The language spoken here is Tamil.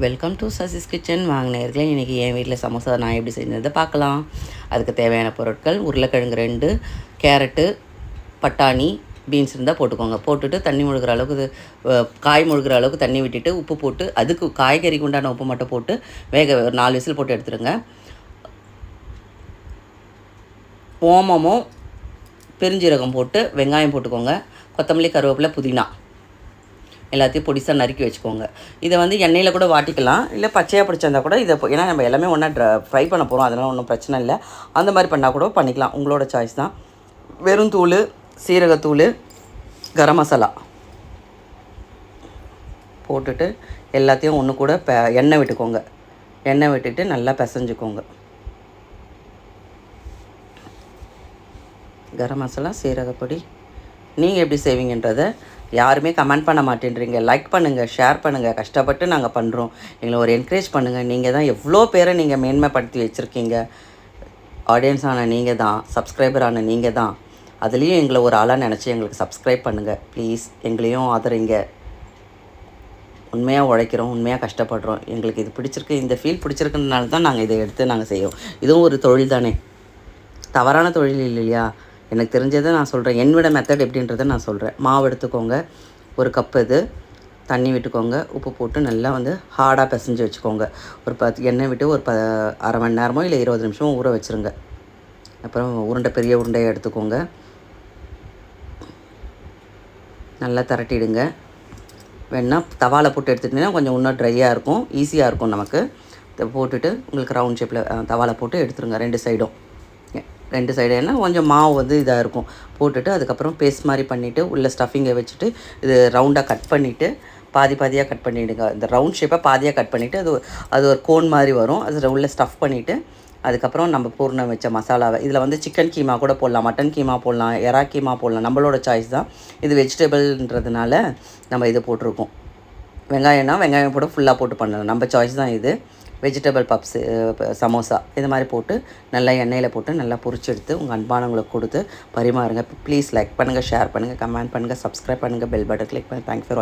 Welcome to Sasi's kitchen. வாங்க நேயர்களே, இன்றைக்கி என் வீட்டில் சமோசா நான் எப்படி செஞ்சதை பார்க்கலாம். அதுக்கு தேவையான பொருட்கள்: உருளைக்கிழங்கு 2, கேரட்டு, பட்டாணி, பீன்ஸ் இருந்தால் போட்டுக்கோங்க. போட்டுட்டு தண்ணி முழுகிற அளவுக்கு காய் முழுகிற அளவுக்கு தண்ணி விட்டுட்டு உப்பு போட்டு, அதுக்கு காய்கறிக்கு உண்டான உப்பு மட்டும் போட்டு ஒரு 4 விசில் போட்டு எடுத்துருங்க. ஓமமும் பெருஞ்சீரகம் போட்டு வெங்காயம் போட்டுக்கோங்க. கொத்தமல்லி, கருவேப்பிலை, புதினா எல்லாத்தையும் பொடிசாக நறுக்கி வச்சுக்கோங்க. இதை எண்ணெயில் கூட வாட்டிக்கலாம், இல்லை பச்சையாக பிடிச்சிருந்தா கூட இதை ஏன்னா நம்ம எல்லாமே ஒன்றா ஃப்ரை பண்ண போகிறோம், அதனால் ஒன்றும் பிரச்சனை இல்லை. அந்த மாதிரி பண்ணால் கூட பண்ணிக்கலாம், உங்களோட சாய்ஸ் தான். வெறும் தூள், சீரகத்தூள், கரம் மசாலா போட்டுட்டு எல்லாத்தையும் ஒன்று கூட எண்ணெய் விட்டுக்கோங்க. எண்ணெய் விட்டுட்டு நல்லா பிசைஞ்சுக்கோங்க. கரம் மசாலா, சீரகப்பொடி நீங்கள் எப்படி செய்வீங்கன்றதை யாருமே கமெண்ட் பண்ண மாட்டேன்றீங்க. லைக் பண்ணுங்கள், ஷேர் பண்ணுங்கள். கஷ்டப்பட்டு நாங்கள் பண்ணுறோம், எங்களை ஒரு என்கரேஜ் பண்ணுங்கள். நீங்கள் தான் எவ்வளோ பேரை நீங்கள் மேன்மைப்படுத்தி வச்சுருக்கீங்க. ஆடியன்ஸ் ஆன நீங்கள் தான், சப்ஸ்கிரைபர் ஆன நீங்கள் தான். அதுலேயும் எங்களை ஒரு ஆளாக நினச்சி எங்களுக்கு சப்ஸ்கிரைப் பண்ணுங்கள் ப்ளீஸ். எங்களையும் ஆதரிங்க. உண்மையாக உழைக்கிறோம், உண்மையாக கஷ்டப்படுறோம். எங்களுக்கு இது பிடிச்சிருக்கு, இந்த ஃபீல் பிடிச்சிருக்குனால தான் நாங்கள் இதை எடுத்து நாங்கள் செய்வோம். இதுவும் ஒரு தொழில் தானே, தவறான தொழில் இல்லையா? எனக்கு தெரிஞ்சதை நான் சொல்கிறேன். என்னோட மெத்தட் எப்படின்றத நான் சொல்கிறேன். மாவு எடுத்துக்கோங்க, ஒரு கப்பு இது தண்ணி விட்டுக்கோங்க, உப்பு போட்டு நல்லா ஹார்டாக பிசைஞ்சு வச்சுக்கோங்க. ஒரு எண்ணெய் விட்டு ஒரு அரை மணி நேரமோ இல்லை 20 நிமிஷமோ ஊற வச்சுருங்க. அப்புறம் பெரிய உருண்டையை எடுத்துக்கோங்க, நல்லா திரட்டிடுங்க. வேணால் தவாவில் போட்டு எடுத்துட்டிங்கன்னா கொஞ்சம் இன்னும் ட்ரையாக இருக்கும், ஈஸியாக இருக்கும் நமக்கு. போட்டுட்டு உங்களுக்கு ரவுண்ட் ஷேப்பில் தவாவில் போட்டு எடுத்துருங்க. 2 சைடு ஏன்னா கொஞ்சம் மாவு இதாக இருக்கும். போட்டுட்டு அதுக்கப்புறம் பேஸ்ட் மாதிரி பண்ணிவிட்டு உள்ளே ஸ்டஃபிங்கை வச்சுட்டு இது ரவுண்டாக கட் பண்ணிவிட்டு பாதியாக கட் பண்ணிவிடுங்க. இந்த ரவுண்ட் ஷேப்பை பாதியாக கட் பண்ணிவிட்டு அது ஒரு கோன் மாதிரி வரும். அதில் உள்ளே ஸ்டஃப் பண்ணிவிட்டு அதுக்கப்புறம் நம்ம பூர்ணம் வச்ச மசாலாவை இதில் சிக்கன் கீமா கூட போடலாம், மட்டன் கீமா போடலாம், எறா கீமா போடலாம், நம்மளோட சாய்ஸ் தான். இது வெஜிடபிள்ன்றதுனால நம்ம இது போட்டிருக்கோம். வெங்காயம்னா வெங்காயம் போட்டு ஃபுல்லாக போட்டு பண்ணலாம், நம்ம சாய்ஸ் தான் இது. வெஜிடபிள் பப்ஸு, சமோசா இது மாதிரி போட்டு நல்லா எண்ணெயில் போட்டு நல்லா பொரிச்சு எடுத்து உங்கள் அன்பானவங்களுக்கு கொடுத்து பரிமாறுங்க. ப்ளீஸ் லைக் பண்ணுங்கள், ஷேர் பண்ணுங்கள், கமெண்ட் பண்ணுங்கள், சப்ஸ்கிரைப் பண்ணுங்கள், பெல் பட்டன் கிளிக் பண்ணி. தேங்க்ஸ் ஃபார் வாட்சிங்.